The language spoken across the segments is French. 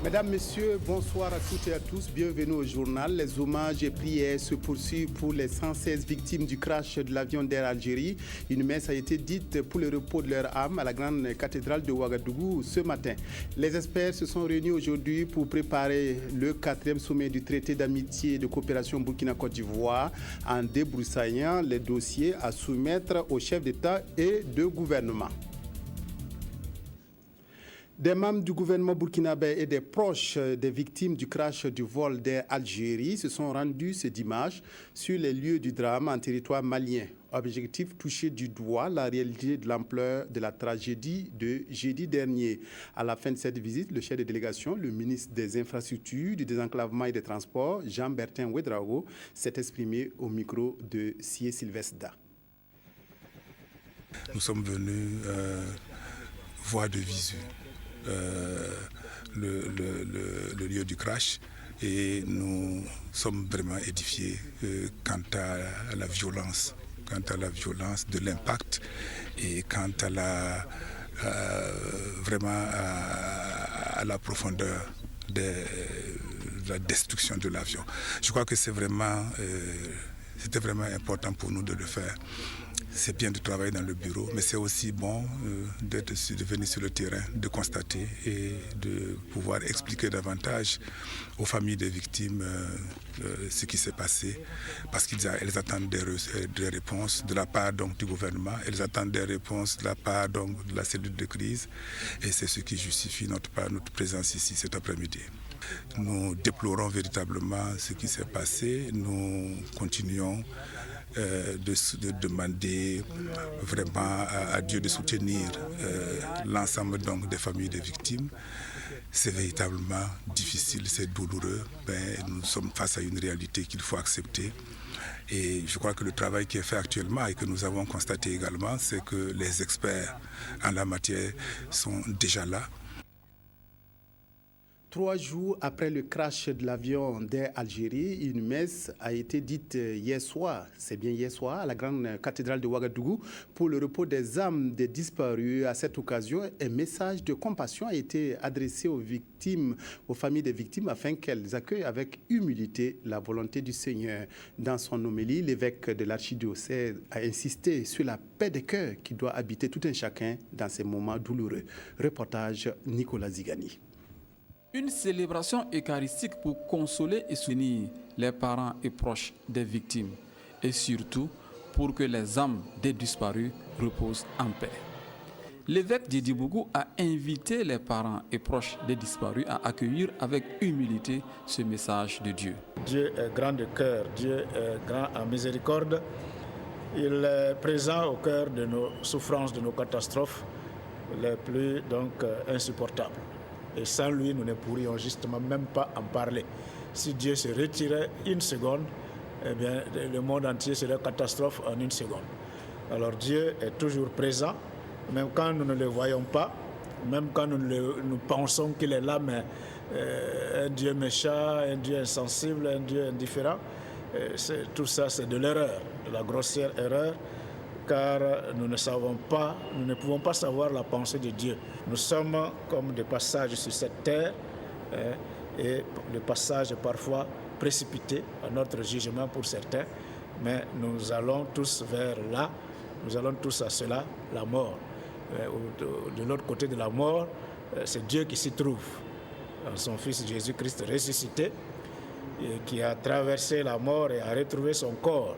Mesdames, Messieurs, bonsoir à toutes et à tous. Bienvenue au journal. Les hommages et prières se poursuivent pour les 116 victimes du crash de l'avion d'Air Algérie. Une messe a été dite pour le repos de leur âme à la grande cathédrale de Ouagadougou ce matin. Les experts se sont réunis aujourd'hui pour préparer le 4e sommet du traité d'amitié et de coopération Burkina-Côte d'Ivoire en débroussaillant les dossiers à soumettre aux chefs d'État et de gouvernement. Des membres du gouvernement burkinabé et des proches des victimes du crash du vol d'Air Algérie se sont rendus ce dimanche sur les lieux du drame en territoire malien. Objectif, toucher du doigt la réalité de l'ampleur de la tragédie de jeudi dernier. À la fin de cette visite, le chef de délégation, le ministre des Infrastructures, du Désenclavement et des Transports, Jean-Bertin Ouedraogo, s'est exprimé au micro de Sié Sylvestre. Nous sommes venus voir de visu le lieu du crash et nous sommes vraiment édifiés quant à la violence, de l'impact et quant à à la profondeur de la destruction de l'avion. Je crois que c'était vraiment important pour nous de le faire. C'est bien de travailler dans le bureau, mais c'est aussi bon de venir sur le terrain, de constater et de pouvoir expliquer davantage aux familles des victimes ce qui s'est passé, parce qu'elles attendent des réponses de la part donc, du gouvernement, elles attendent des réponses de la part donc, de la cellule de crise, et c'est ce qui justifie notre présence ici cet après-midi. Nous déplorons véritablement ce qui s'est passé, nous continuons de demander vraiment à Dieu de soutenir l'ensemble donc des familles des victimes. C'est véritablement difficile, c'est douloureux, mais nous sommes face à une réalité qu'il faut accepter. Et je crois que le travail qui est fait actuellement et que nous avons constaté également, c'est que les experts en la matière sont déjà là. 3 jours après le crash de l'avion d'Air Algérie, une messe a été dite hier soir, c'est bien hier soir, à la grande cathédrale de Ouagadougou pour le repos des âmes des disparus. À cette occasion, un message de compassion a été adressé aux victimes, aux familles des victimes, afin qu'elles accueillent avec humilité la volonté du Seigneur. Dans son homélie, l'évêque de l'archidiocèse a insisté sur la paix des cœurs qui doit habiter tout un chacun dans ces moments douloureux. Reportage Nicolas Zigani. Une célébration eucharistique pour consoler et soutenir les parents et proches des victimes et surtout pour que les âmes des disparus reposent en paix. L'évêque Didi Bougou a invité les parents et proches des disparus à accueillir avec humilité ce message de Dieu. Dieu est grand de cœur, Dieu est grand en miséricorde. Il est présent au cœur de nos souffrances, de nos catastrophes les plus insupportables. Et sans lui, nous ne pourrions justement même pas en parler. Si Dieu se retirait une seconde, eh bien, le monde entier serait catastrophe en une seconde. Alors Dieu est toujours présent, même quand nous ne le voyons pas, même quand nous pensons qu'il est là, mais un Dieu méchant, un Dieu insensible, un Dieu indifférent, tout ça c'est de l'erreur, de la grossière erreur. Car nous ne pouvons pas savoir la pensée de Dieu. Nous sommes comme des passages sur cette terre et des passages parfois précipités à notre jugement pour certains, mais nous allons tous vers là, nous allons tous à cela, la mort. De l'autre côté de la mort, c'est Dieu qui s'y trouve, en son Fils Jésus-Christ ressuscité, qui a traversé la mort et a retrouvé son corps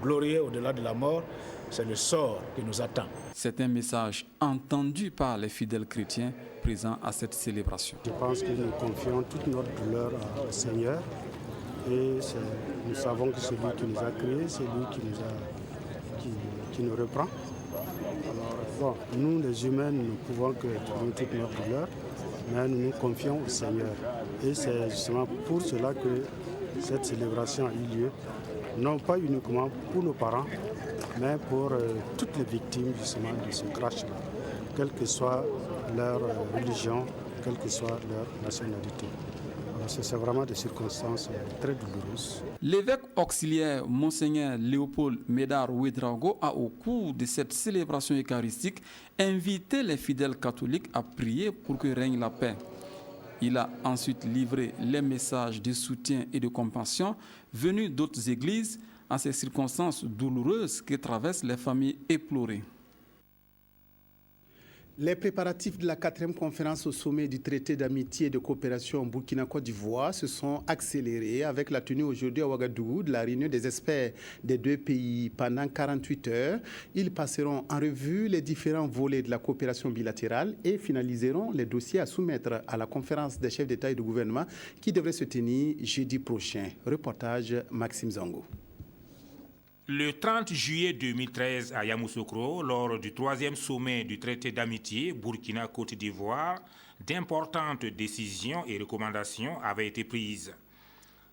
glorieux au-delà de la mort. C'est le sort qui nous attend. C'est un message entendu par les fidèles chrétiens présents à cette célébration. Je pense que nous confions toute notre douleur au Seigneur et nous savons que c'est lui qui nous a créés, c'est lui qui nous reprend. Alors, nous les humains, nous ne pouvons que trouver toute notre douleur, mais nous nous confions au Seigneur. Et c'est justement pour cela que cette célébration a eu lieu, non pas uniquement pour nos parents, mais pour toutes les victimes justement de ce crash-là, quelle que soit leur religion, quelle que soit leur nationalité. C'est vraiment des circonstances très douloureuses. L'évêque auxiliaire Monseigneur Léopold Médard Ouedraogo a, au cours de cette célébration eucharistique, invité les fidèles catholiques à prier pour que règne la paix. Il a ensuite livré les messages de soutien et de compassion venus d'autres églises en ces circonstances douloureuses que traversent les familles éplorées. Les préparatifs de la 4e conférence au sommet du traité d'amitié et de coopération Burkina-Côte d'Ivoire se sont accélérés avec la tenue aujourd'hui à Ouagadougou de la réunion des experts des deux pays pendant 48 heures. Ils passeront en revue les différents volets de la coopération bilatérale et finaliseront les dossiers à soumettre à la conférence des chefs d'État et de gouvernement qui devrait se tenir jeudi prochain. Reportage Maxime Zango. Le 30 juillet 2013 à Yamoussoukro, lors du 3e sommet du traité d'amitié Burkina-Côte d'Ivoire, d'importantes décisions et recommandations avaient été prises.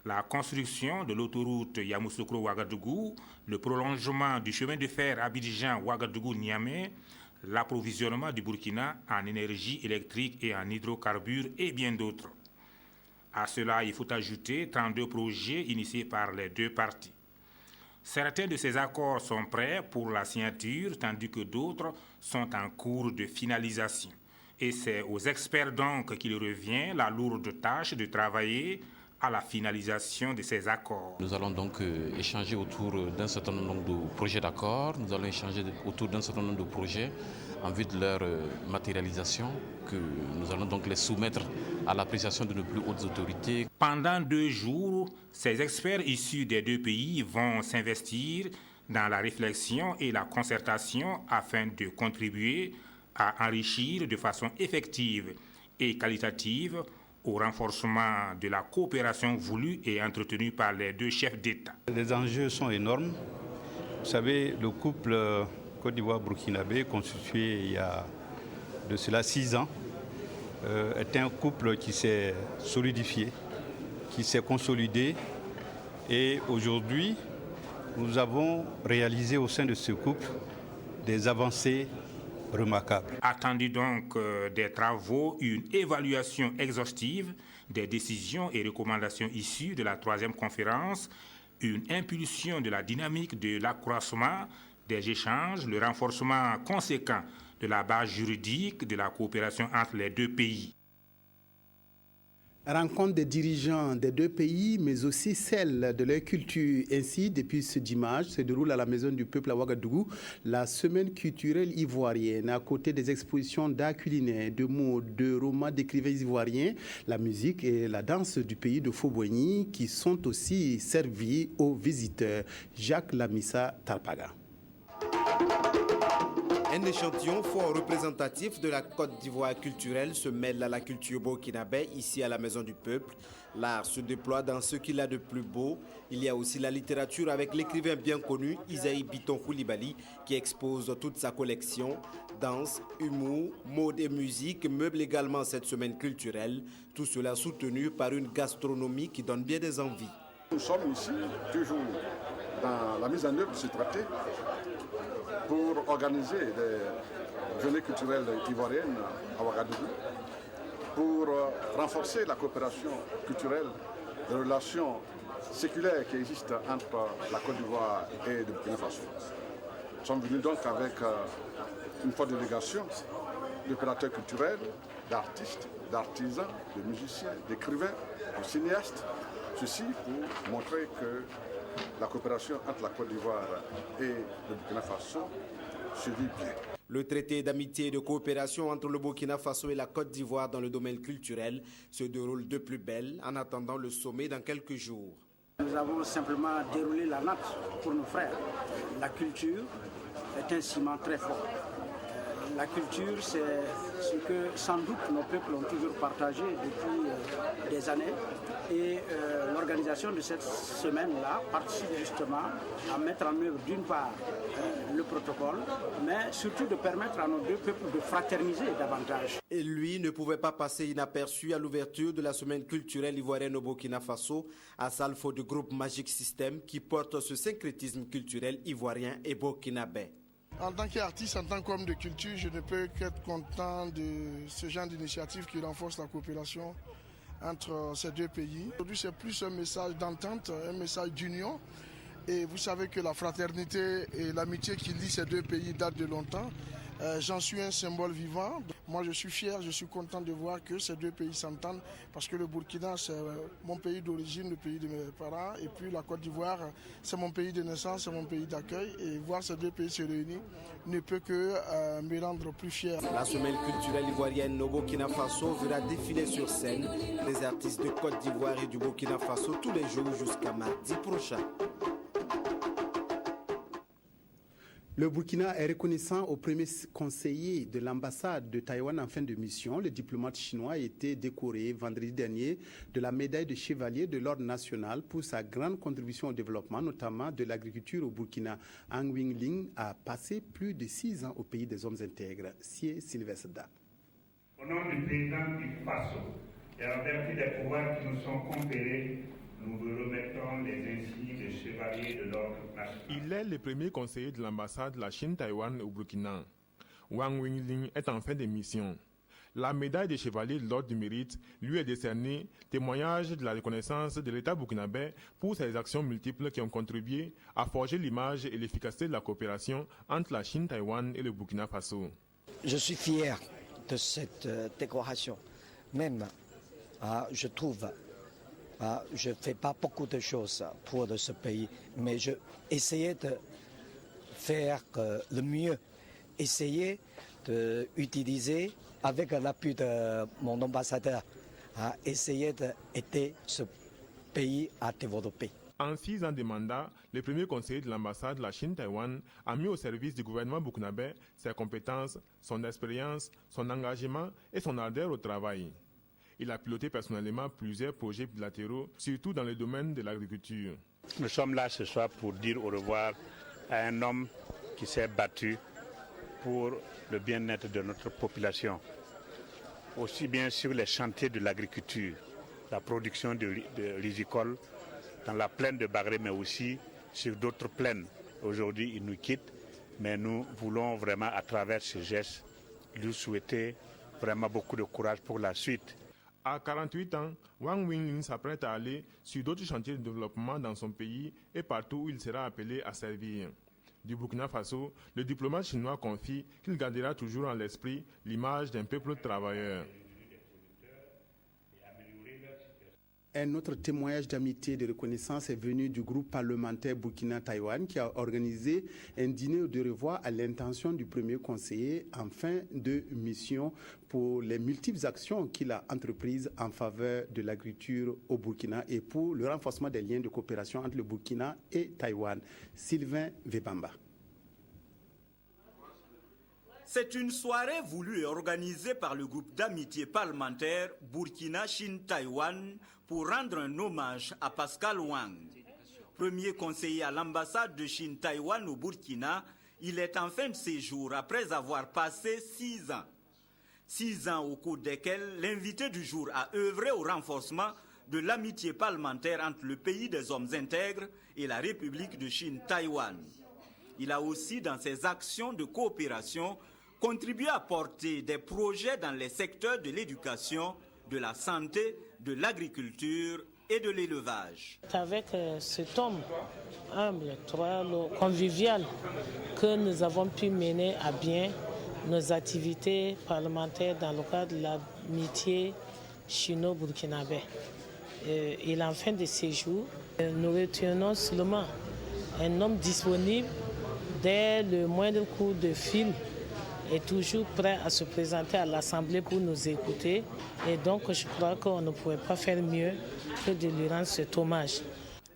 La construction de l'autoroute Yamoussoukro-Ouagadougou, le prolongement du chemin de fer Abidjan-Ouagadougou-Niamey, l'approvisionnement du Burkina en énergie électrique et en hydrocarbures et bien d'autres. À cela, il faut ajouter 32 projets initiés par les deux parties. Certains de ces accords sont prêts pour la signature, tandis que d'autres sont en cours de finalisation. Et c'est aux experts donc qu'il revient la lourde tâche de travailler à la finalisation de ces accords. Nous allons donc échanger autour d'un certain nombre de projets d'accords. Nous allons échanger autour d'un certain nombre de projets en vue de leur matérialisation, que nous allons donc les soumettre à l'appréciation de nos plus hautes autorités. Pendant 2 jours, ces experts issus des deux pays vont s'investir dans la réflexion et la concertation afin de contribuer à enrichir de façon effective et qualitative au renforcement de la coopération voulue et entretenue par les deux chefs d'État. Les enjeux sont énormes. Vous savez, le couple Côte d'Ivoire-Burkinabé, constitué il y a de cela 6 ans, est un couple qui s'est solidifié, qui s'est consolidé. Et aujourd'hui, nous avons réalisé au sein de ce couple des avancées remarquable. Attendu donc des travaux, une évaluation exhaustive des décisions et recommandations issues de la 3e conférence, une impulsion de la dynamique de l'accroissement des échanges, le renforcement conséquent de la base juridique de la coopération entre les deux pays. Rencontre des dirigeants des deux pays, mais aussi celle de leur culture. Ainsi, depuis ce dimanche, se déroule à la Maison du Peuple à Ouagadougou la semaine culturelle ivoirienne. À côté des expositions d'art culinaire, de mots, de romans d'écrivains ivoiriens, la musique et la danse du pays de Faux-Boigny qui sont aussi servis aux visiteurs. Jacques Lamissa Tarpaga. Un échantillon fort représentatif de la Côte d'Ivoire culturelle se mêle à la culture burkinabé ici à la Maison du Peuple. L'art se déploie dans ce qu'il a de plus beau. Il y a aussi la littérature avec l'écrivain bien connu Isaïe Biton Koulibaly qui expose toute sa collection. Danse, humour, mode et musique meublent également cette semaine culturelle. Tout cela soutenu par une gastronomie qui donne bien des envies. Nous sommes ici toujours dans la mise en œuvre de ce traité pour organiser des journées culturelles ivoiriennes à Ouagadougou, pour renforcer la coopération culturelle, les relations séculaires qui existent entre la Côte d'Ivoire et le Burkina Faso. Nous sommes venus donc avec une forte délégation d'opérateurs culturels, d'artistes, d'artisans, de musiciens, d'écrivains, de cinéastes, ceci pour montrer que la coopération entre la Côte d'Ivoire et le Burkina Faso se vit bien. Le traité d'amitié et de coopération entre le Burkina Faso et la Côte d'Ivoire dans le domaine culturel se déroule de plus belle en attendant le sommet dans quelques jours. Nous avons simplement déroulé la natte pour nos frères. La culture est un ciment très fort. La culture, c'est ce que sans doute nos peuples ont toujours partagé depuis des années. Et l'organisation de cette semaine-là participe justement à mettre en œuvre d'une part le protocole, mais surtout de permettre à nos deux peuples de fraterniser davantage. Et lui ne pouvait pas passer inaperçu à l'ouverture de la semaine culturelle ivoirienne au Burkina Faso, à Salfo du groupe Magic System qui porte ce syncrétisme culturel ivoirien et burkinabé. En tant qu'artiste, en tant qu'homme de culture, je ne peux qu'être content de ce genre d'initiative qui renforce la coopération entre ces deux pays. Aujourd'hui, c'est plus un message d'entente, un message d'union. Et vous savez que la fraternité et l'amitié qui lie ces deux pays datent de longtemps. J'en suis un symbole vivant. Moi, je suis fier, je suis content de voir que ces deux pays s'entendent parce que le Burkina, c'est mon pays d'origine, le pays de mes parents. Et puis la Côte d'Ivoire, c'est mon pays de naissance, c'est mon pays d'accueil. Et voir ces deux pays se réunir ne peut que me rendre plus fier. La semaine culturelle ivoirienne au Burkina Faso verra défiler sur scène les artistes de Côte d'Ivoire et du Burkina Faso tous les jours jusqu'à mardi prochain. Le Burkina est reconnaissant au premier conseiller de l'ambassade de Taïwan en fin de mission. Le diplomate chinois a été décoré vendredi dernier de la médaille de chevalier de l'ordre national pour sa grande contribution au développement, notamment de l'agriculture au Burkina. Ang Wing-Ling a passé plus de 6 ans au pays des hommes intègres. Sie Sylvestre Da. Au nom du président du Faso et en vertu des pouvoirs qui nous sont conférés, nous vous remettons les insignes de chevalier de l'ordre national. Il est le premier conseiller de l'ambassade de la Chine-Taïwan au Burkina. Wang Wingling est en fin de mission. La médaille de chevalier de l'ordre du mérite lui est décernée, témoignage de la reconnaissance de l'État burkinabé pour ses actions multiples qui ont contribué à forger l'image et l'efficacité de la coopération entre la Chine-Taïwan et le Burkina Faso. Je suis fier de cette décoration. Même, je trouve, je ne fais pas beaucoup de choses pour ce pays, mais je essayais de faire le mieux, essayer d'utiliser avec l'appui de mon ambassadeur, essayer d'aider ce pays à développer. En 6 ans de mandat, le premier conseiller de l'ambassade de la Chine-Taïwan a mis au service du gouvernement burkinabé ses compétences, son expérience, son engagement et son ardeur au travail. Il a piloté personnellement plusieurs projets bilatéraux, surtout dans le domaine de l'agriculture. Nous sommes là ce soir pour dire au revoir à un homme qui s'est battu pour le bien-être de notre population, aussi bien sur les chantiers de l'agriculture, la production de rizicole dans la plaine de Bagré, mais aussi sur d'autres plaines. Aujourd'hui, il nous quitte, mais nous voulons vraiment, à travers ce geste, lui souhaiter vraiment beaucoup de courage pour la suite. À 48 ans, Wang Wingling s'apprête à aller sur d'autres chantiers de développement dans son pays et partout où il sera appelé à servir. Du Burkina Faso, le diplomate chinois confie qu'il gardera toujours en l'esprit l'image d'un peuple travailleur. Un autre témoignage d'amitié et de reconnaissance est venu du groupe parlementaire Burkina-Taïwan qui a organisé un dîner de revoir à l'intention du premier conseiller en fin de mission pour les multiples actions qu'il a entreprises en faveur de l'agriculture au Burkina et pour le renforcement des liens de coopération entre le Burkina et Taïwan. Sylvain Vebamba. C'est une soirée voulue et organisée par le groupe d'amitié parlementaire Burkina-Chine-Taïwan pour rendre un hommage à Pascal Wang. Premier conseiller à l'ambassade de Chine-Taïwan au Burkina, il est en fin de séjour après avoir passé 6 ans. 6 ans au cours desquels l'invité du jour a œuvré au renforcement de l'amitié parlementaire entre le pays des hommes intègres et la République de Chine-Taïwan. Il a aussi, dans ses actions de coopération, contribué à porter des projets dans les secteurs de l'éducation, de la santé, de l'agriculture et de l'élevage. Avec cet homme humble, convivial, que nous avons pu mener à bien nos activités parlementaires dans le cadre de l'amitié chino-burkinabé. Il est en fin de séjour. Nous retenons seulement un homme disponible dès le moindre coup de fil est toujours prêt à se présenter à l'Assemblée pour nous écouter. Et donc, je crois qu'on ne pouvait pas faire mieux que de lui rendre cet hommage.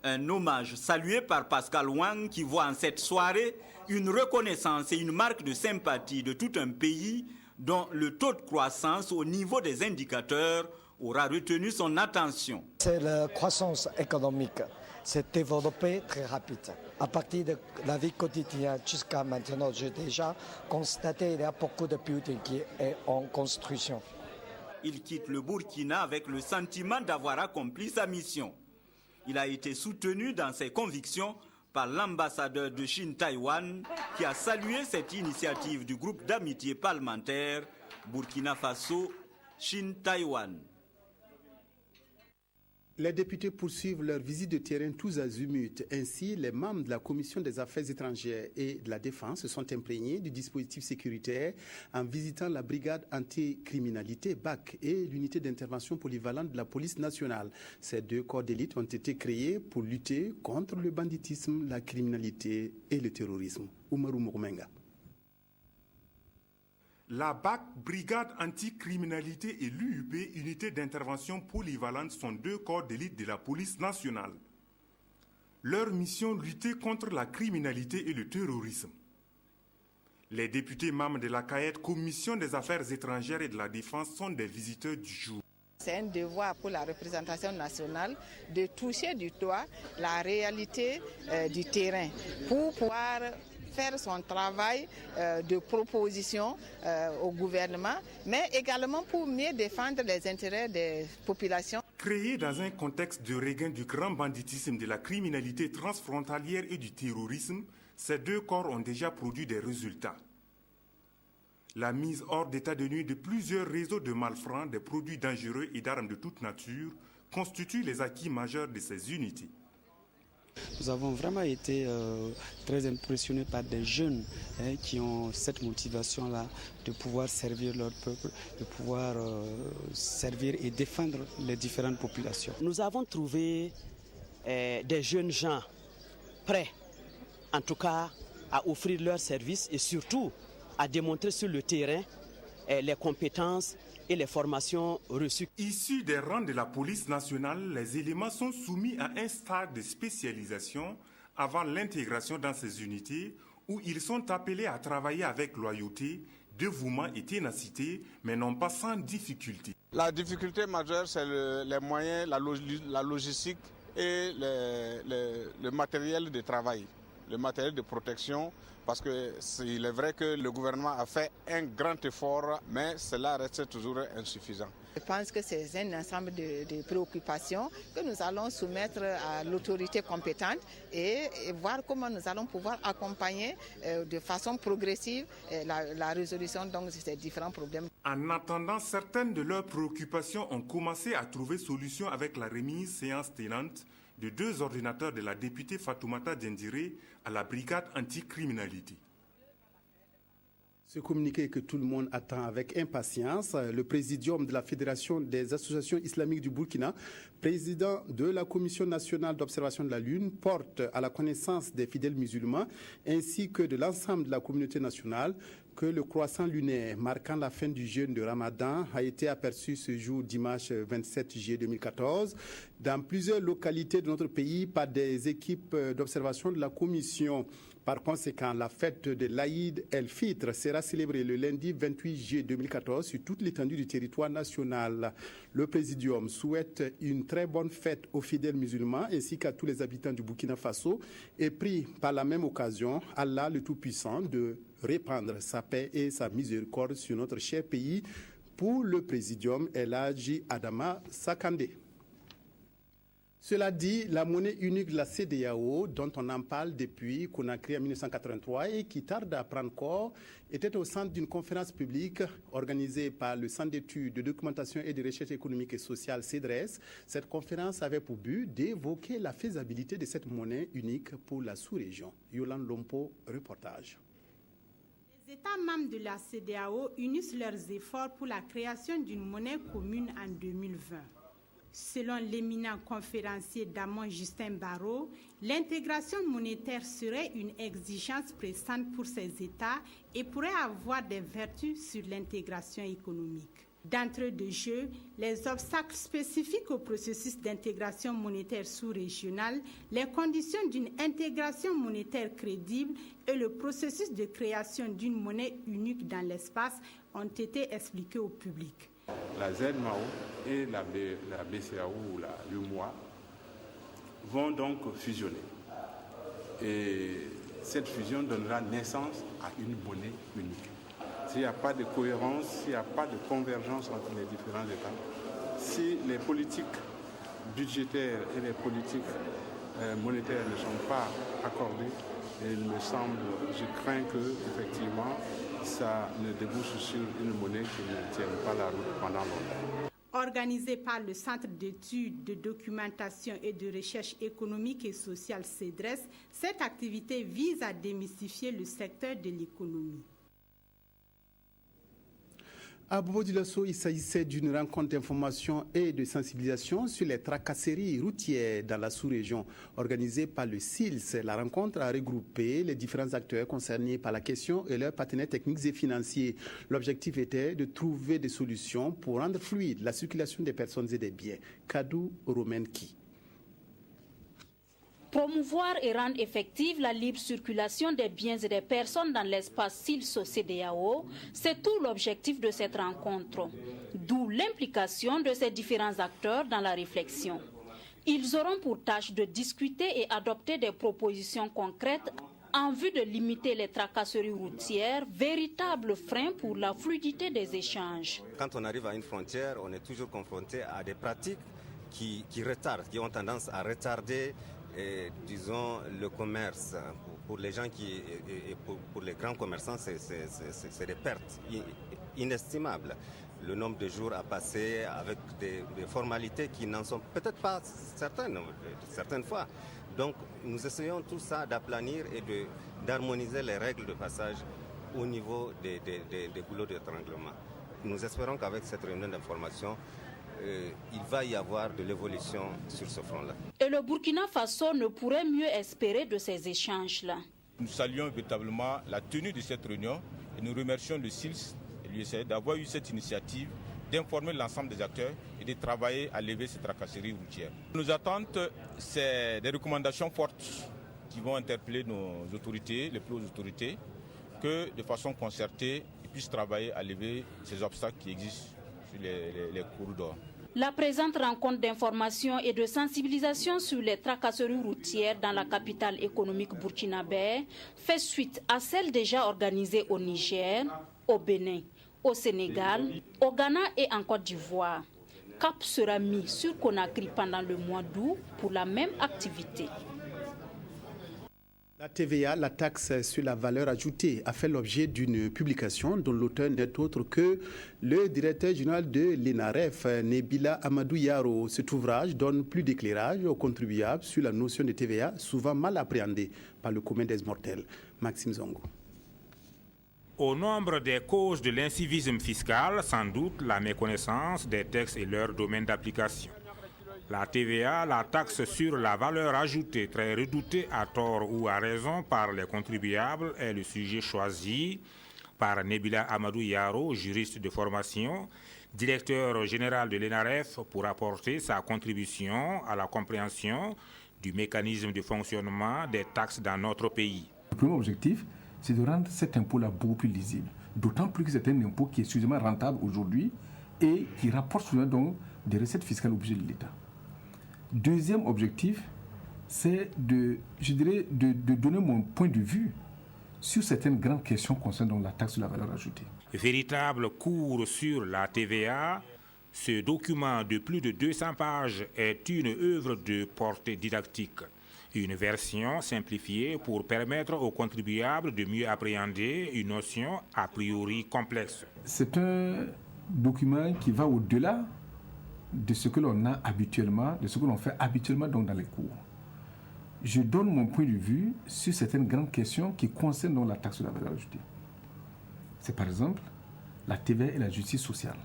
Un hommage salué par Pascal Wang qui voit en cette soirée une reconnaissance et une marque de sympathie de tout un pays dont le taux de croissance au niveau des indicateurs aura retenu son attention. C'est la croissance économique. C'est développé très rapide. À partir de la vie quotidienne jusqu'à maintenant, j'ai déjà constaté qu'il y a beaucoup de buildings qui sont en construction. Il quitte le Burkina avec le sentiment d'avoir accompli sa mission. Il a été soutenu dans ses convictions par l'ambassadeur de Chine-Taïwan qui a salué cette initiative du groupe d'amitié parlementaire Burkina Faso-Chine-Taïwan. Les députés poursuivent leur visite de terrain tous azimuts. Ainsi, les membres de la Commission des Affaires étrangères et de la Défense se sont imprégnés du dispositif sécuritaire en visitant la brigade anticriminalité BAC et l'unité d'intervention polyvalente de la police nationale. Ces deux corps d'élite ont été créés pour lutter contre le banditisme, la criminalité et le terrorisme. Oumarou Mourmenga. La BAC, Brigade anticriminalité et l'UUP, unité d'intervention polyvalente, sont deux corps d'élite de la police nationale. Leur mission, lutter contre la criminalité et le terrorisme. Les députés membres de la CAET, Commission des Affaires étrangères et de la Défense, sont des visiteurs du jour. C'est un devoir pour la représentation nationale de toucher du doigt la réalité du terrain pour pouvoir faire son travail de proposition au gouvernement, mais également pour mieux défendre les intérêts des populations. Créés dans un contexte de regain du grand banditisme, de la criminalité transfrontalière et du terrorisme, ces deux corps ont déjà produit des résultats. La mise hors d'état de nuit de plusieurs réseaux de malfrats, des produits dangereux et d'armes de toute nature constitue les acquis majeurs de ces unités. Nous avons vraiment été très impressionnés par des jeunes qui ont cette motivation-là de pouvoir servir leur peuple, de pouvoir servir et défendre les différentes populations. Nous avons trouvé des jeunes gens prêts, en tout cas, à offrir leurs services et surtout à démontrer sur le terrain les compétences et les formations reçues. Issus des rangs de la police nationale, les éléments sont soumis à un stade de spécialisation avant l'intégration dans ces unités où ils sont appelés à travailler avec loyauté, dévouement et ténacité, mais non pas sans difficulté. La difficulté majeure, c'est les moyens, la logistique et le matériel de travail, le matériel de protection. Parce qu'il est vrai que le gouvernement a fait un grand effort, mais cela reste toujours insuffisant. Je pense que c'est un ensemble de préoccupations que nous allons soumettre à l'autorité compétente et voir comment nous allons pouvoir accompagner de façon progressive la résolution de ces différents problèmes. En attendant, certaines de leurs préoccupations ont commencé à trouver solution avec la remise séance tenante de 2 ordinateurs de la députée Fatoumata Diendéré à la brigade anticriminalité. Ce communiqué que tout le monde attend avec impatience, le présidium de la Fédération des associations islamiques du Burkina, président de la Commission nationale d'observation de la Lune, porte à la connaissance des fidèles musulmans ainsi que de l'ensemble de la communauté nationale que le croissant lunaire marquant la fin du jeûne de Ramadan a été aperçu ce jour dimanche 27 juillet 2014 dans plusieurs localités de notre pays par des équipes d'observation de la Commission. Par conséquent, la fête de l'Aïd el-Fitr sera célébrée le lundi 28 juillet 2014 sur toute l'étendue du territoire national. Le Présidium souhaite une très bonne fête aux fidèles musulmans ainsi qu'à tous les habitants du Burkina Faso et prie par la même occasion Allah le Tout-Puissant de répandre sa paix et sa miséricorde sur notre cher pays. Pour le Présidium, El Hadji Adama Sakandé. Cela dit, la monnaie unique de la CEDEAO, dont on en parle depuis Conakry en 1983 et qui tarde à prendre corps, était au centre d'une conférence publique organisée par le Centre d'études, de documentation et de recherche économique et sociale CEDRES. Cette conférence avait pour but d'évoquer la faisabilité de cette monnaie unique pour la sous-région. Yolande Lompo, reportage. Les États membres de la CEDEAO unissent leurs efforts pour la création d'une monnaie commune en 2020. Selon l'éminent conférencier Damon Justin Barrot, l'intégration monétaire serait une exigence pressante pour ces États et pourrait avoir des vertus sur l'intégration économique. D'entrée de jeu, les obstacles spécifiques au processus d'intégration monétaire sous-régionale, les conditions d'une intégration monétaire crédible et le processus de création d'une monnaie unique dans l'espace ont été expliqués au public. La ZMAO et la BCAO ou l'UMOA vont donc fusionner. Et cette fusion donnera naissance à une monnaie unique. S'il n'y a pas de cohérence, s'il n'y a pas de convergence entre les différents États, si les politiques budgétaires et les politiques monétaires ne sont pas accordées, il me semble, je crains que effectivement ça ne débouche sur une monnaie qui ne tienne pas la route pendant longtemps. Or, Organisé par le Centre d'études, de documentation et de recherche économique et sociale CEDRES, cette activité vise à démystifier le secteur de l'économie. À Bobo Dioulasso, il s'agissait d'une rencontre d'information et de sensibilisation sur les tracasseries routières dans la sous-région organisée par le SILS. La rencontre a regroupé les différents acteurs concernés par la question et leurs partenaires techniques et financiers. L'objectif était de trouver des solutions pour rendre fluide la circulation des personnes et des biens. Kadou Romenki. Promouvoir et rendre effective la libre circulation des biens et des personnes dans l'espace SILS-CEDEAO, c'est tout l'objectif de cette rencontre, d'où l'implication de ces différents acteurs dans la réflexion. Ils auront pour tâche de discuter et adopter des propositions concrètes en vue de limiter les tracasseries routières, véritable frein pour la fluidité des échanges. Quand on arrive à une frontière, on est toujours confronté à des pratiques qui retardent, qui ont tendance à retarder disons, le commerce. Pour les gens pour les grands commerçants, c'est des pertes inestimables. Le nombre de jours à passer avec des formalités qui n'en sont peut-être pas certaines fois. Donc nous essayons tout ça d'aplanir et d'harmoniser les règles de passage au niveau des goulots d'étranglement. Nous espérons qu'avec cette réunion d'information, il va y avoir de l'évolution sur ce front-là. Et le Burkina Faso ne pourrait mieux espérer de ces échanges-là. Nous saluons véritablement la tenue de cette réunion et nous remercions le SILS et l'USAID d'avoir eu cette initiative d'informer l'ensemble des acteurs et de travailler à lever ces tracasseries routières. Nos attentes, c'est des recommandations fortes qui vont interpeller nos autorités, les plus hautes autorités, que de façon concertée, ils puissent travailler à lever ces obstacles qui existent sur les corridors. La présente rencontre d'information et de sensibilisation sur les tracasseries routières dans la capitale économique burkinabé fait suite à celle déjà organisée au Niger, au Bénin, au Sénégal, au Ghana et en Côte d'Ivoire. Cap sera mis sur Conakry pendant le mois d'août pour la même activité. La TVA, la taxe sur la valeur ajoutée, a fait l'objet d'une publication dont l'auteur n'est autre que le directeur général de l'ENAREF, Nebila Amadou Yaro. Cet ouvrage donne plus d'éclairage aux contribuables sur la notion de TVA, souvent mal appréhendée par le commun des mortels. Maxime Zongo. Au nombre des causes de l'incivisme fiscal, sans doute la méconnaissance des textes et leur domaine d'application. La TVA, la taxe sur la valeur ajoutée, très redoutée à tort ou à raison par les contribuables, est le sujet choisi par Nebila Amadou Yaro, juriste de formation, directeur général de l'ENAREF, pour apporter sa contribution à la compréhension du mécanisme de fonctionnement des taxes dans notre pays. Le premier objectif, c'est de rendre cet impôt-là beaucoup plus lisible. D'autant plus que c'est un impôt qui est suffisamment rentable aujourd'hui et qui rapporte souvent donc des recettes fiscales au budget de l'État. Deuxième objectif, c'est de donner mon point de vue sur certaines grandes questions concernant la taxe sur la valeur ajoutée. Véritable cours sur la TVA, ce document de plus de 200 pages est une œuvre de portée didactique. Une version simplifiée pour permettre aux contribuables de mieux appréhender une notion a priori complexe. C'est un document qui va au-delà de ce que l'on a habituellement, de ce que l'on fait habituellement donc dans les cours. Je donne mon point de vue sur certaines grandes questions qui concernent donc la taxe sur la valeur ajoutée. C'est par exemple la TVA et la justice sociale.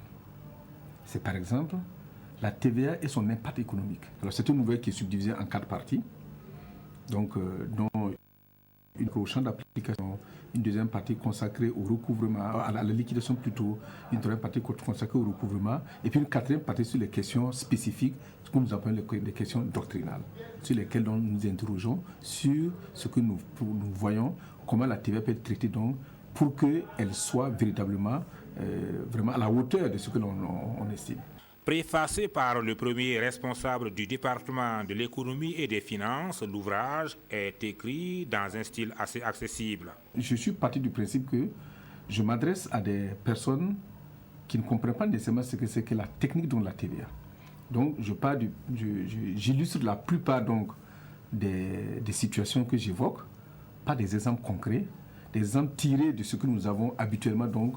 C'est par exemple la TVA et son impact économique. Alors c'est une nouvelle qui est subdivisée en 4 parties. Donc, dont une au champ d'application, une deuxième partie consacrée au recouvrement, à la liquidation plutôt, une troisième partie consacrée au recouvrement, et puis une quatrième partie sur les questions spécifiques, ce que nous appelons les questions doctrinales, sur lesquelles nous nous interrogeons sur ce que nous voyons, comment la TVA peut être traitée donc, pour qu'elle soit véritablement vraiment à la hauteur de ce que l'on estime. Préfacé par le premier responsable du département de l'économie et des finances, l'ouvrage est écrit dans un style assez accessible. Je suis parti du principe que je m'adresse à des personnes qui ne comprennent pas nécessairement ce que c'est que la technique de la TVA. Donc j'illustre la plupart donc, des situations que j'évoque, pas des exemples concrets, des exemples tirés de ce que nous avons habituellement donc,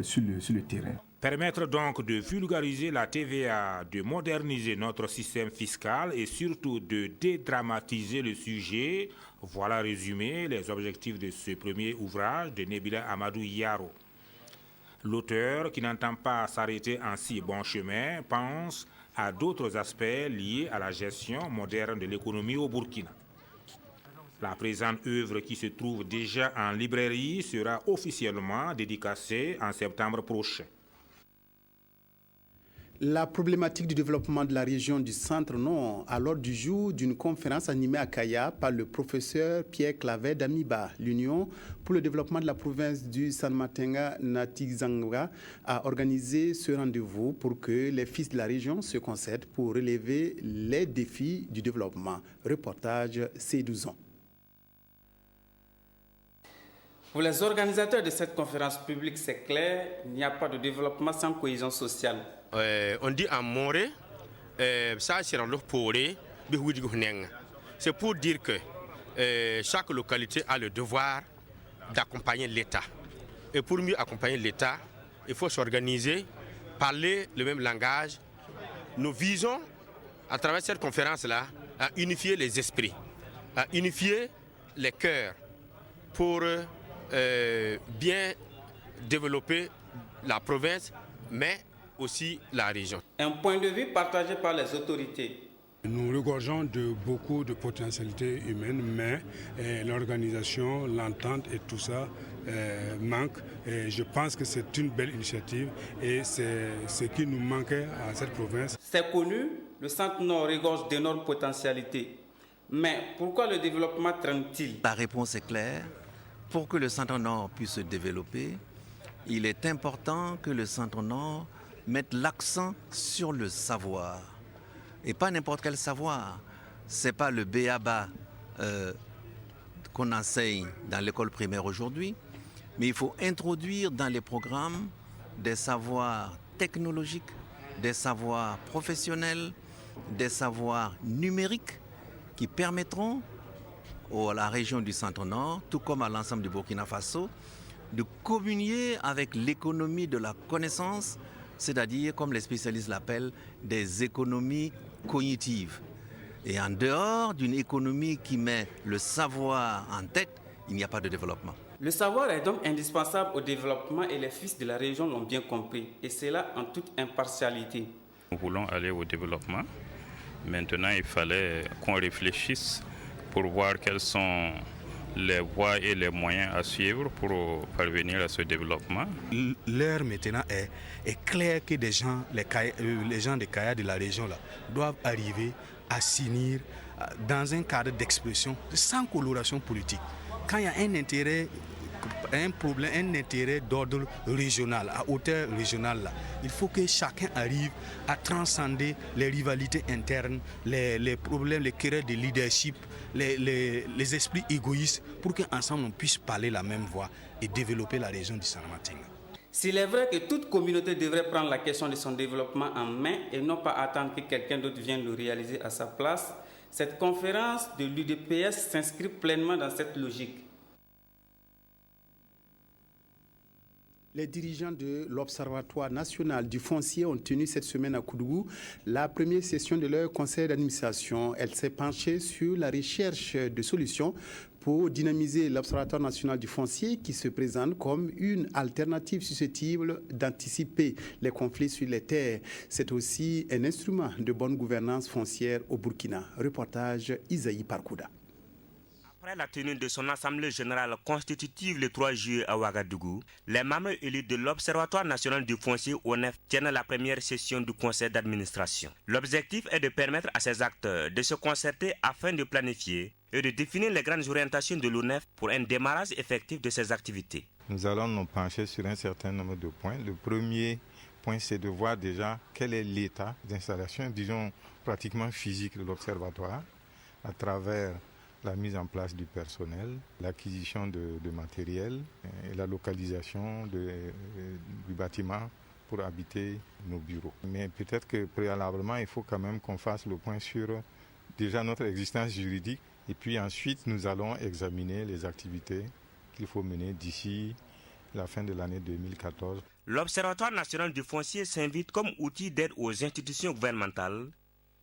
sur le terrain. Permettre donc de vulgariser la TVA, de moderniser notre système fiscal et surtout de dédramatiser le sujet. Voilà résumé les objectifs de ce premier ouvrage de Nebila Amadou Yaro. L'auteur, qui n'entend pas s'arrêter en si bon chemin, pense à d'autres aspects liés à la gestion moderne de l'économie au Burkina. La présente œuvre, qui se trouve déjà en librairie, sera officiellement dédicacée en septembre prochain. La problématique du développement de la région du Centre-Nord à l'ordre du jour d'une conférence animée à Kaya par le professeur Pierre Clavet d'Amiba. L'Union pour le développement de la province du San-Matenga Natizanga a organisé ce rendez-vous pour que les fils de la région se concèdent pour relever les défis du développement. Reportage C12 ans. Pour les organisateurs de cette conférence publique, c'est clair, il n'y a pas de développement sans cohésion sociale. On dit en moré, ça c'est dans le poré, c'est pour dire que chaque localité a le devoir d'accompagner l'État. Et pour mieux accompagner l'État, il faut s'organiser, parler le même langage. Nous visons, à travers cette conférence-là, à unifier les esprits, à unifier les cœurs pour bien développer la province, mais aussi la région. Un point de vue partagé par les autorités. Nous regorgeons de beaucoup de potentialités humaines, mais l'organisation, l'entente et tout ça manque. Et je pense que c'est une belle initiative et c'est ce qui nous manquait à cette province. C'est connu, le Centre-Nord regorge d'énormes potentialités. Mais pourquoi le développement traîne-t-il? La réponse est claire. Pour que le Centre-Nord puisse se développer, il est important que le Centre-Nord mette l'accent sur le savoir. Et pas n'importe quel savoir. Ce n'est pas le b.a.-ba qu'on enseigne dans l'école primaire aujourd'hui, mais il faut introduire dans les programmes des savoirs technologiques, des savoirs professionnels, des savoirs numériques qui permettront à la région du Centre-Nord, tout comme à l'ensemble du Burkina Faso, de communier avec l'économie de la connaissance, c'est-à-dire, comme les spécialistes l'appellent, des économies cognitives. Et en dehors d'une économie qui met le savoir en tête, il n'y a pas de développement. Le savoir est donc indispensable au développement et les fils de la région l'ont bien compris, et cela en toute impartialité. Nous voulons aller au développement. Maintenant, il fallait qu'on réfléchisse pour voir quelles sont les voies et les moyens à suivre pour parvenir à ce développement. L'heure maintenant est claire que les gens de Kaya de la région là, doivent arriver à s'unir dans un cadre d'expression sans coloration politique. Quand il y a un intérêt, un problème, un intérêt d'ordre régional, à hauteur régionale, là, il faut que chacun arrive à transcender les rivalités internes, les problèmes, les querelles de leadership, les esprits égoïstes, pour qu'ensemble on puisse parler la même voix et développer la région du San-Matenga. S'il est vrai que toute communauté devrait prendre la question de son développement en main et non pas attendre que quelqu'un d'autre vienne le réaliser à sa place, cette conférence de l'UDPS s'inscrit pleinement dans cette logique. Les dirigeants de l'Observatoire national du foncier ont tenu cette semaine à Koudougou la première session de leur conseil d'administration. Elle s'est penchée sur la recherche de solutions pour dynamiser l'Observatoire national du foncier qui se présente comme une alternative susceptible d'anticiper les conflits sur les terres. C'est aussi un instrument de bonne gouvernance foncière au Burkina. Reportage Isaïe Parkouda. Après la tenue de son assemblée générale constitutive le 3 juillet à Ouagadougou, les membres élus de l'Observatoire national du foncier ONF tiennent la première session du conseil d'administration. L'objectif est de permettre à ces acteurs de se concerter afin de planifier et de définir les grandes orientations de l'ONF pour un démarrage effectif de ses activités. Nous allons nous pencher sur un certain nombre de points. Le premier point, c'est de voir déjà quel est l'état d'installation, disons pratiquement physique de l'Observatoire à travers la mise en place du personnel, l'acquisition de matériel et la localisation du bâtiment pour habiter nos bureaux. Mais peut-être que préalablement, il faut quand même qu'on fasse le point sur déjà notre existence juridique et puis ensuite nous allons examiner les activités qu'il faut mener d'ici la fin de l'année 2014. L'Observatoire national du foncier s'invite comme outil d'aide aux institutions gouvernementales,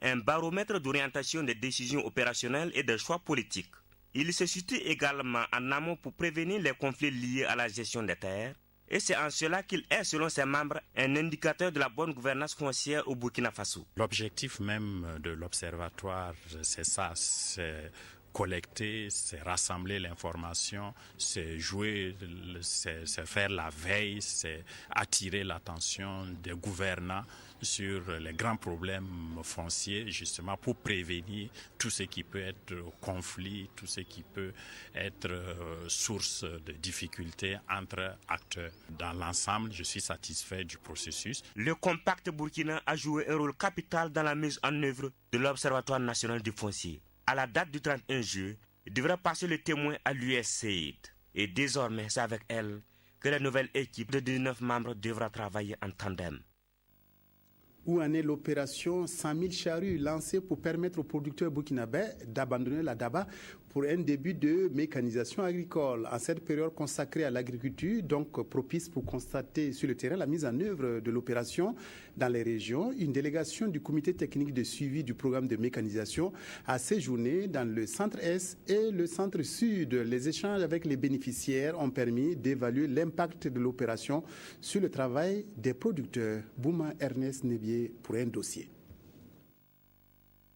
un baromètre d'orientation des décisions opérationnelles et des choix politiques. Il se situe également en amont pour prévenir les conflits liés à la gestion des terres, et c'est en cela qu'il est, selon ses membres, un indicateur de la bonne gouvernance foncière au Burkina Faso. L'objectif même de l'Observatoire, c'est ça, c'est collecter, c'est rassembler l'information, c'est jouer, c'est faire la veille, c'est attirer l'attention des gouvernants sur les grands problèmes fonciers, justement pour prévenir tout ce qui peut être conflit, tout ce qui peut être source de difficultés entre acteurs. Dans l'ensemble, je suis satisfait du processus. Le Compact Burkina a joué un rôle capital dans la mise en œuvre de l'Observatoire national du foncier. À la date du 31 juillet, il devra passer le témoin à l'USAID. Et désormais, c'est avec elle que la nouvelle équipe de 19 membres devra travailler en tandem. Où en est l'opération 100 000 charrues lancée pour permettre aux producteurs burkinabés d'abandonner la daba pour un début de mécanisation agricole. En cette période consacrée à l'agriculture, donc propice pour constater sur le terrain la mise en œuvre de l'opération dans les régions, une délégation du comité technique de suivi du programme de mécanisation a séjourné dans le centre-est et le centre-sud. Les échanges avec les bénéficiaires ont permis d'évaluer l'impact de l'opération sur le travail des producteurs. Bouma Ernest Nebier pour un dossier.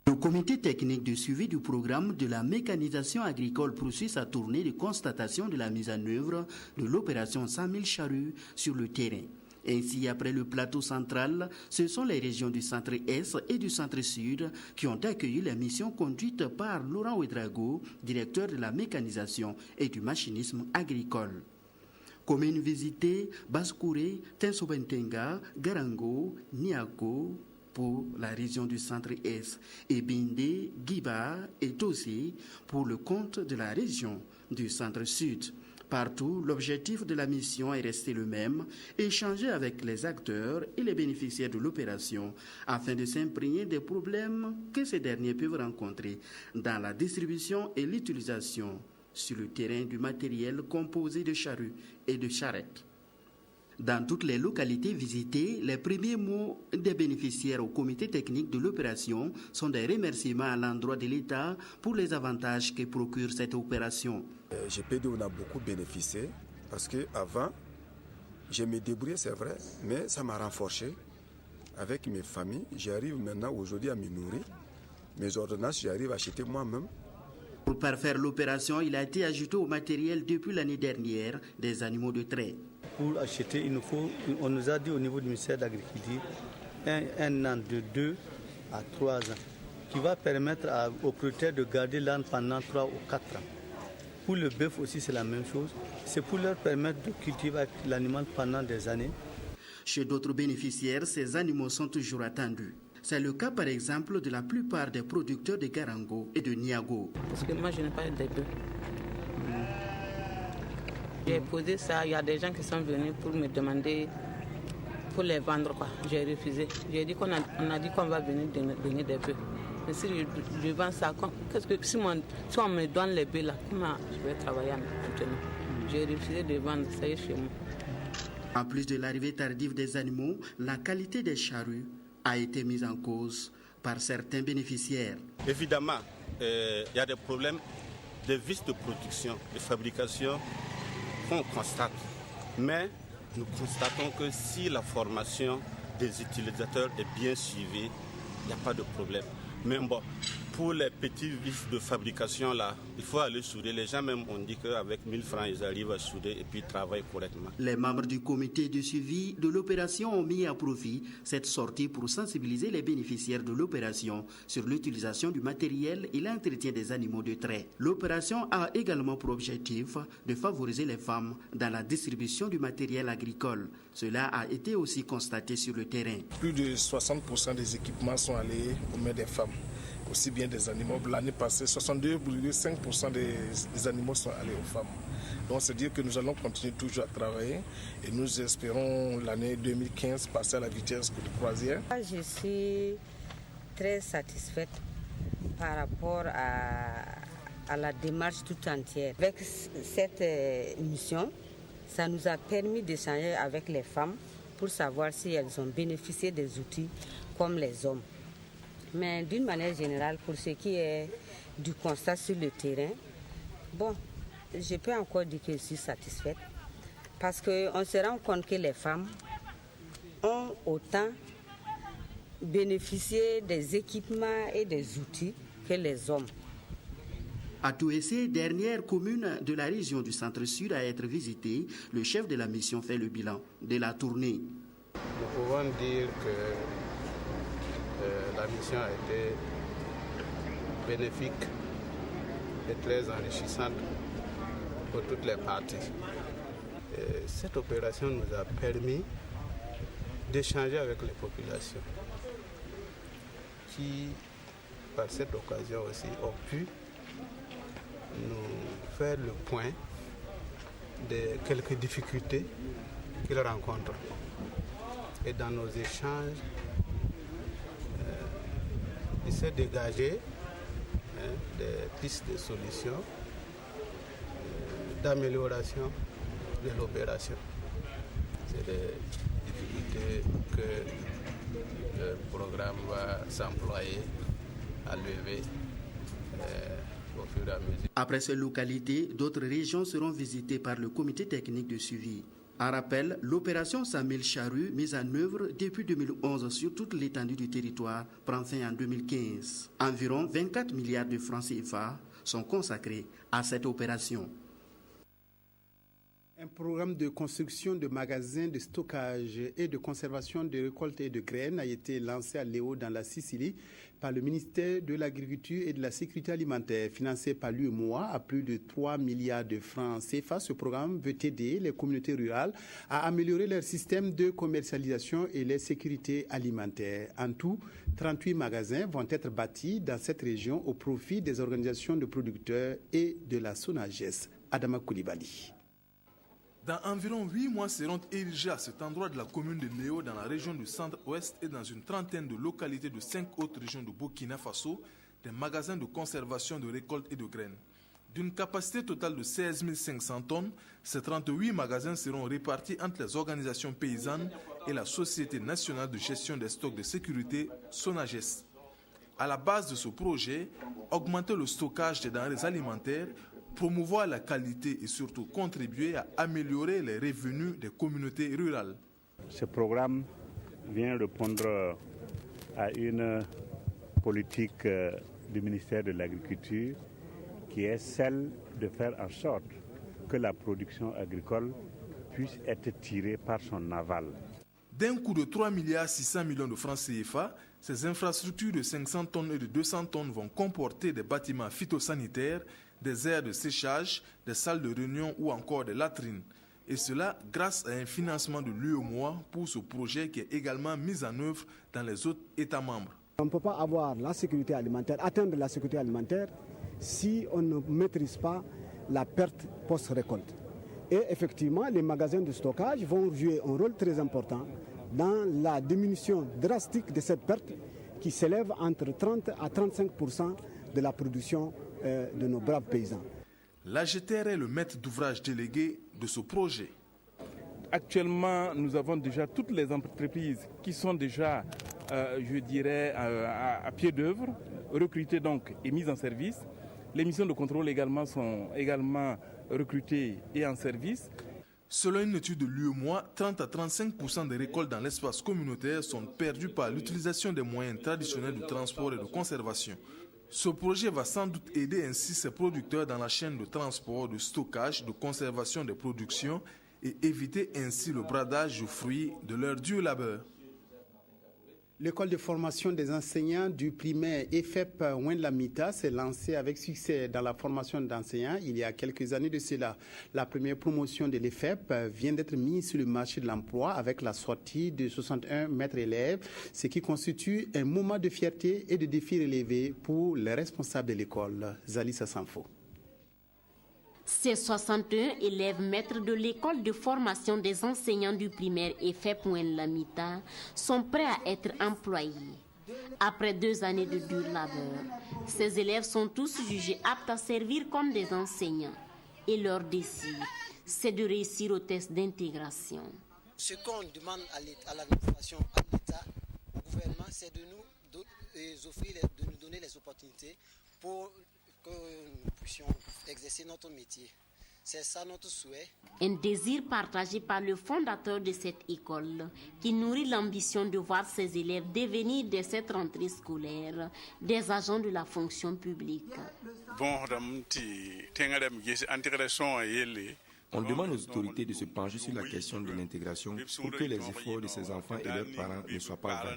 Le comité technique de suivi du programme de la mécanisation agricole poursuit sa tournée de constatation de la mise en œuvre de l'opération 100 000 charrues sur le terrain. Ainsi, après le plateau central, ce sont les régions du centre-est et du centre-sud qui ont accueilli la mission conduite par Laurent Ouedraogo, directeur de la mécanisation et du machinisme agricole. Communes visitées, Baskouré, Tensobentenga, Garango, Niago, pour la région du centre-est, et Bindé, Guiba et Tossé pour le compte de la région du centre-sud. Partout, l'objectif de la mission est resté le même, échanger avec les acteurs et les bénéficiaires de l'opération afin de s'imprégner des problèmes que ces derniers peuvent rencontrer dans la distribution et l'utilisation sur le terrain du matériel composé de charrues et de charrettes. Dans toutes les localités visitées, les premiers mots des bénéficiaires au comité technique de l'opération sont des remerciements à l'endroit de l'État pour les avantages que procure cette opération. Je peux dire qu'on a beaucoup bénéficié parce qu'avant, je me débrouillais, c'est vrai, mais ça m'a renforcé avec mes familles. J'arrive maintenant aujourd'hui à me nourrir. Mes ordonnances, j'arrive à acheter moi-même. Pour parfaire l'opération, il a été ajouté au matériel depuis l'année dernière des animaux de trait. Pour acheter, on nous a dit au niveau du ministère de l'Agriculture un an de 2 à 3 ans qui va permettre aux producteurs de garder l'âne pendant 3 ou 4 ans. Pour le bœuf aussi, c'est la même chose. C'est pour leur permettre de cultiver avec l'animal pendant des années. Chez d'autres bénéficiaires, ces animaux sont toujours attendus. C'est le cas par exemple de la plupart des producteurs de Garango et de Niago. Parce que moi je n'ai pas de bœufs. J'ai posé ça, il y a des gens qui sont venus pour me demander pour les vendre quoi. J'ai refusé. J'ai dit qu'on a dit qu'on va venir donner des bœufs. Mais si je vends ça, si on me donne les bœufs là, comment je vais travailler maintenant? J'ai refusé de vendre, ça y est chez moi. En plus de l'arrivée tardive des animaux, la qualité des charrues a été mise en cause par certains bénéficiaires. Évidemment, il y a des problèmes de vices de production, de fabrication qu'on constate. Mais nous constatons que si la formation des utilisateurs est bien suivie, il n'y a pas de problème. Mais bon, pour les petits vices de fabrication, là, il faut aller souder. Les gens même ont dit qu'avec 1000 francs, ils arrivent à souder et puis ils travaillent correctement. Les membres du comité de suivi de l'opération ont mis à profit cette sortie pour sensibiliser les bénéficiaires de l'opération sur l'utilisation du matériel et l'entretien des animaux de trait. L'opération a également pour objectif de favoriser les femmes dans la distribution du matériel agricole. Cela a été aussi constaté sur le terrain. Plus de 60% des équipements sont allés aux mains des femmes, aussi bien des animaux. L'année passée, 62,5% des animaux sont allés aux femmes. Donc c'est dire que nous allons continuer toujours à travailler et nous espérons l'année 2015 passer à la vitesse de croisière. Je suis très satisfaite par rapport à la démarche tout entière. Avec cette mission, ça nous a permis d'échanger avec les femmes pour savoir si elles ont bénéficié des outils comme les hommes. Mais d'une manière générale, pour ce qui est du constat sur le terrain, bon, je peux encore dire que je suis satisfaite parce qu'on se rend compte que les femmes ont autant bénéficié des équipements et des outils que les hommes. À Touessé, dernière commune de la région du Centre-Sud à être visitée, le chef de la mission fait le bilan de la tournée. Nous pouvons dire que la mission a été bénéfique et très enrichissante pour toutes les parties. Et cette opération nous a permis d'échanger avec les populations qui, par cette occasion aussi, ont pu nous faire le point de quelques difficultés qu'ils rencontrent. Et dans nos échanges, il s'est dégagé des pistes de solutions, d'amélioration de l'opération. C'est des difficultés que le programme va s'employer à lever au fur et à mesure. Après ces localités, d'autres régions seront visitées par le comité technique de suivi. En rappel, l'opération 100 000 charrues mise en œuvre depuis 2011 sur toute l'étendue du territoire prend fin en 2015. Environ 24 milliards de francs CFA sont consacrés à cette opération. Un programme de construction de magasins de stockage et de conservation de récoltes et de graines a été lancé à Léo dans la Sicile par le ministère de l'Agriculture et de la Sécurité alimentaire, financé par l'UEMOA à plus de 3 milliards de francs CFA. Ce programme veut aider les communautés rurales à améliorer leur système de commercialisation et leur sécurité alimentaire. En tout, 38 magasins vont être bâtis dans cette région au profit des organisations de producteurs et de la SONAGES. Adama Koulibaly. Dans environ 8 mois seront érigés à cet endroit de la commune de Léo dans la région du centre-ouest et dans une trentaine de localités de 5 autres régions de Burkina Faso, des magasins de conservation de récoltes et de graines. D'une capacité totale de 16 500 tonnes, ces 38 magasins seront répartis entre les organisations paysannes et la Société nationale de gestion des stocks de sécurité, SONAGES. À la base de ce projet, augmenter le stockage des denrées alimentaires, promouvoir la qualité et surtout contribuer à améliorer les revenus des communautés rurales. Ce programme vient répondre à une politique du ministère de l'Agriculture qui est celle de faire en sorte que la production agricole puisse être tirée par son aval. D'un coût de 3,6 milliards de francs CFA, ces infrastructures de 500 tonnes et de 200 tonnes vont comporter des bâtiments phytosanitaires, des aires de séchage, des salles de réunion ou encore des latrines. Et cela grâce à un financement de l'UEMOA pour ce projet qui est également mis en œuvre dans les autres États membres. On ne peut pas avoir la sécurité alimentaire, atteindre la sécurité alimentaire si on ne maîtrise pas la perte post-récolte. Et effectivement, les magasins de stockage vont jouer un rôle très important dans la diminution drastique de cette perte qui s'élève entre 30 à 35% de la production de nos braves paysans. L'AGTR est le maître d'ouvrage délégué de ce projet. Actuellement, nous avons déjà toutes les entreprises qui sont déjà, je dirais, à pied d'œuvre, recrutées donc et mises en service. Les missions de contrôle également sont également recrutées et en service. Selon une étude de l'UEMOA, 30 à 35% des récoltes dans l'espace communautaire sont perdues par l'utilisation des moyens traditionnels de transport et de conservation. Ce projet va sans doute aider ainsi ces producteurs dans la chaîne de transport, de stockage, de conservation des productions et éviter ainsi le bradage du fruit de leur dur labeur. L'école de formation des enseignants du primaire EFEP Ouin-Lamita s'est lancée avec succès dans la formation d'enseignants il y a quelques années de cela. La première promotion de l'EFEP vient d'être mise sur le marché de l'emploi avec la sortie de 61 maîtres élèves, ce qui constitue un moment de fierté et de défi relevé pour les responsables de l'école. Zalissa Sanfo. Ces 61 élèves maîtres de l'école de formation des enseignants du primaire EFEP Ouin-Lamita sont prêts à être employés. Après 2 années de dur labeur, ces élèves sont tous jugés aptes à servir comme des enseignants. Et leur désir, c'est de réussir au test d'intégration. ce qu'on demande à l'administration, à l'État, au gouvernement, c'est de nous donner les opportunités pour que nous puissions exercer notre métier. C'est ça notre souhait. Un désir partagé par le fondateur de cette école qui nourrit l'ambition de voir ses élèves devenir dès cette rentrée scolaire des agents de la fonction publique. On demande aux autorités de se pencher sur la question de l'intégration pour que les efforts de ces enfants et leurs parents ne soient pas vains.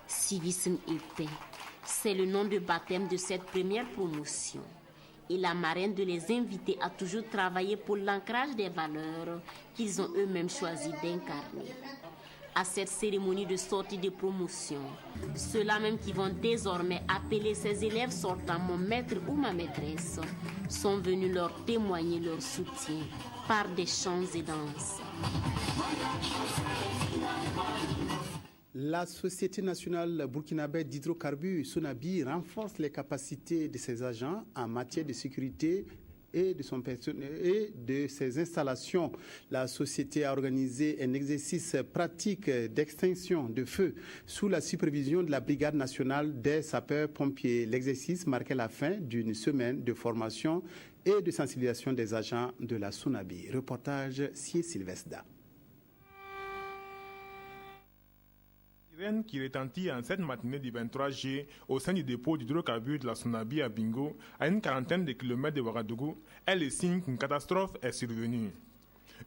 Civisme et paix, c'est le nom de baptême de cette première promotion. Et la marraine de les inviter à toujours travailler pour l'ancrage des valeurs qu'ils ont eux-mêmes choisi d'incarner. À cette cérémonie de sortie de promotion, ceux-là même qui vont désormais appeler ces élèves sortants mon maître ou ma maîtresse sont venus leur témoigner leur soutien par des chants et danses. La Société nationale burkinabé d'hydrocarbures, Sonabi, renforce les capacités de ses agents en matière de sécurité et de son personnel et de ses installations. La société a organisé un exercice pratique d'extinction de feu sous la supervision de la Brigade nationale des sapeurs-pompiers. L'exercice marquait la fin d'une semaine de formation et de sensibilisation des agents de la Sonabi. Reportage Sié Sylvestre. Qui retentit en cette matinée du 23 juillet au sein du dépôt d'hydrocarbures de la Sonabi à Bingo, à une quarantaine de kilomètres de Ouagadougou, est le signe qu'une catastrophe est survenue.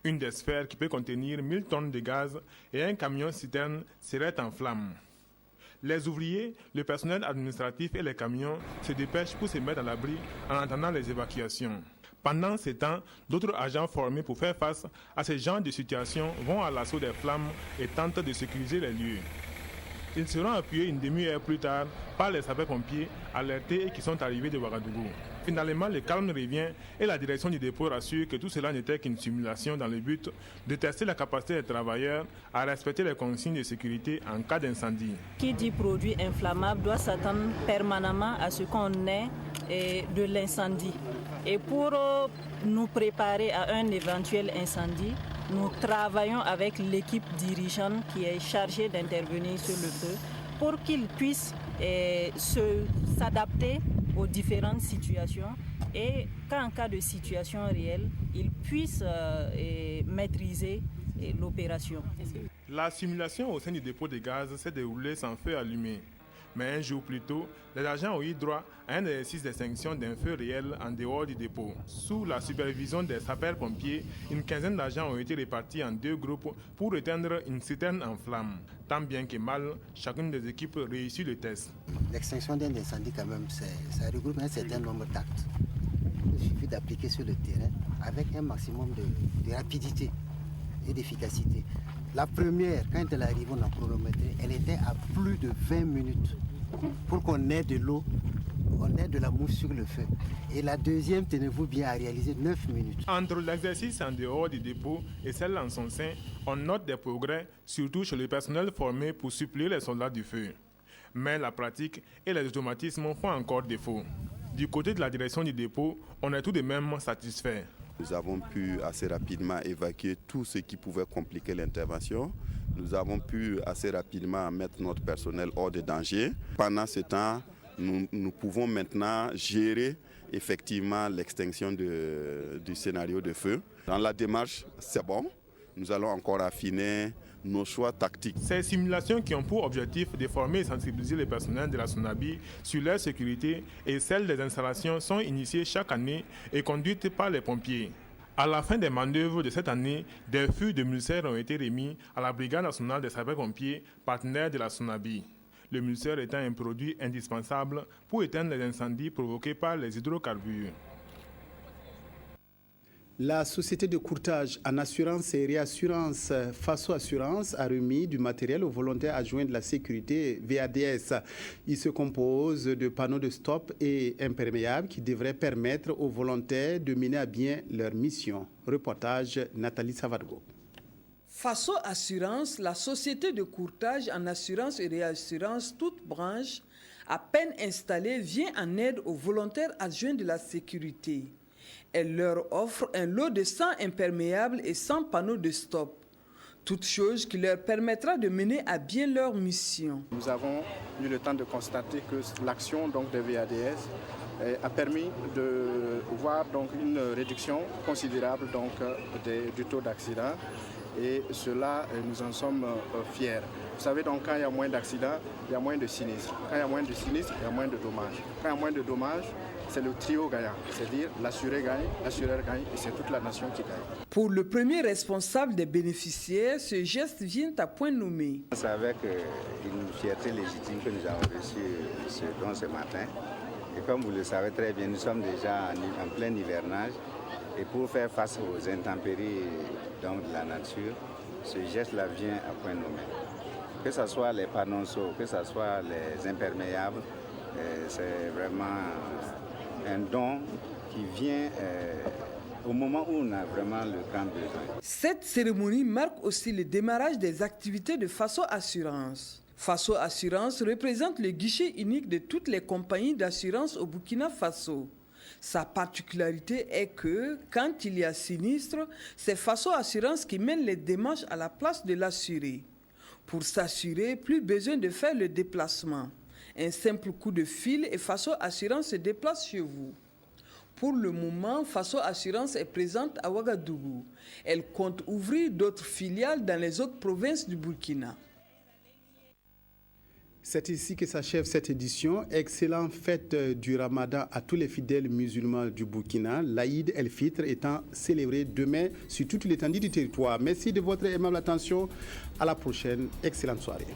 Une des sphères qui peut contenir 1000 tonnes de gaz et un camion-citerne serait en flammes. Les ouvriers, le personnel administratif et les camions se dépêchent pour se mettre à l'abri en attendant les évacuations. Pendant ce temps, d'autres agents formés pour faire face à ce genre de situation vont à l'assaut des flammes et tentent de sécuriser les lieux. Ils seront appuyés une demi-heure plus tard par les sapeurs-pompiers alertés et qui sont arrivés de Ouagadougou. Finalement, le calme revient et la direction du dépôt rassure que tout cela n'était qu'une simulation dans le but de tester la capacité des travailleurs à respecter les consignes de sécurité en cas d'incendie. Qui dit produit inflammable doit s'attendre permanemment à ce qu'on ait de l'incendie. Et pour nous préparer à un éventuel incendie, nous travaillons avec l'équipe dirigeante qui est chargée d'intervenir sur le feu pour qu'ils puissent s'adapter aux différentes situations et qu'en cas de situation réelle, ils puissent maîtriser l'opération. La simulation au sein du dépôt de gaz s'est déroulée sans feu allumé. Mais un jour plus tôt, les agents ont eu droit à un exercice d'extinction d'un feu réel en dehors du dépôt. Sous la supervision des sapeurs-pompiers, une quinzaine d'agents ont été répartis en 2 groupes pour éteindre une citerne en flammes. Tant bien que mal, chacune des équipes réussit le test. L'extinction d'un incendie, quand même, ça regroupe un certain nombre d'actes. Il suffit d'appliquer sur le terrain avec un maximum de rapidité et d'efficacité. La première, quand elle est arrivée, on a chronométré, elle était à plus de 20 minutes pour qu'on ait de l'eau, on ait de la mousse sur le feu. Et la deuxième, tenez-vous bien, à réaliser 9 minutes. Entre l'exercice en dehors du dépôt et celle en son sein, on note des progrès, surtout chez le personnel formé pour suppléer les soldats du feu. Mais la pratique et les automatismes font encore défaut. Du côté de la direction du dépôt, on est tout de même satisfait. Nous avons pu assez rapidement évacuer tout ce qui pouvait compliquer l'intervention. Nous avons pu assez rapidement mettre notre personnel hors de danger. Pendant ce temps, nous pouvons maintenant gérer effectivement l'extinction du scénario de feu. Dans la démarche, c'est bon. Nous allons encore affiner nos choix tactiques. Ces simulations qui ont pour objectif de former et sensibiliser les personnels de la Sonabi sur leur sécurité et celle des installations sont initiées chaque année et conduites par les pompiers. À la fin des manœuvres de cette année, des fûts de mulsers ont été remis à la Brigade nationale des sapeurs-pompiers, partenaire de la Sonabi. Le mulser étant un produit indispensable pour éteindre les incendies provoqués par les hydrocarbures. La société de courtage en assurance et réassurance Faso Assurance a remis du matériel aux volontaires adjoints de la sécurité VADS. Il se compose de panneaux de stop et imperméables qui devraient permettre aux volontaires de mener à bien leur mission. Reportage Nathalie Savadgo. Faso Assurance, la société de courtage en assurance et réassurance toutes branches, à peine installée, vient en aide aux volontaires adjoints de la sécurité. Elle leur offre un lot de 100 imperméables et 100 panneaux de stop. Toute chose qui leur permettra de mener à bien leur mission. Nous avons eu le temps de constater que l'action des VADS a permis de voir une réduction considérable du taux d'accident, et cela, nous en sommes fiers. Vous savez, donc, quand il y a moins d'accidents, il y a moins de sinistres. Quand il y a moins de sinistres, il y a moins de dommages. Quand il y a moins de dommages, c'est le trio gagnant, c'est-à-dire l'assuré gagne, l'assureur gagne et c'est toute la nation qui gagne. Pour le premier responsable des bénéficiaires, ce geste vient à point nommé. C'est avec une fierté légitime que nous avons reçu ce don ce matin. Et comme vous le savez très bien, nous sommes déjà en plein hivernage. Et pour faire face aux intempéries de la nature, ce geste-là vient à point nommé. Que ce soit les panneaux, que ce soit les imperméables, c'est vraiment un don qui vient au moment où on a vraiment le grand besoin. Cette cérémonie marque aussi le démarrage des activités de Faso Assurance. Faso Assurance représente le guichet unique de toutes les compagnies d'assurance au Burkina Faso. Sa particularité est que, quand il y a sinistre, c'est Faso Assurance qui mène les démarches à la place de l'assuré. Pour s'assurer, plus besoin de faire le déplacement. Un simple coup de fil et Faso Assurance se déplace chez vous. Pour le moment, Faso Assurance est présente à Ouagadougou. Elle compte ouvrir d'autres filiales dans les autres provinces du Burkina. C'est ici que s'achève cette édition. Excellente fête du Ramadan à tous les fidèles musulmans du Burkina. L'Aïd el-Fitr étant célébré demain sur toute l'étendue du territoire. Merci de votre aimable attention. À la prochaine. Excellente soirée.